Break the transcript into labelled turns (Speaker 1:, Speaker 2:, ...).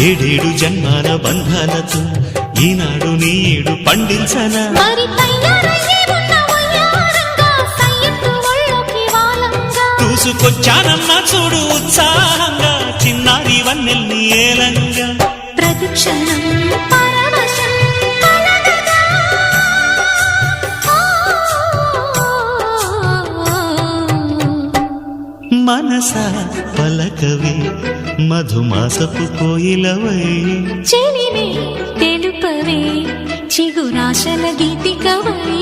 Speaker 1: ఏడేడు జన్మాల బంధాలతో ఈనాడు నీడు పండించనా చూసుకొచ్చానమ్మా చూడు ఉత్సాహంగా చిన్నారి వన్నెల్ని ఏలంగా
Speaker 2: ప్రతిక్షణం
Speaker 1: మనసా పలకవే మధుమాసపు కోయిలవై
Speaker 2: చెలివే తెలుపవే చిగురాశల గీతికవై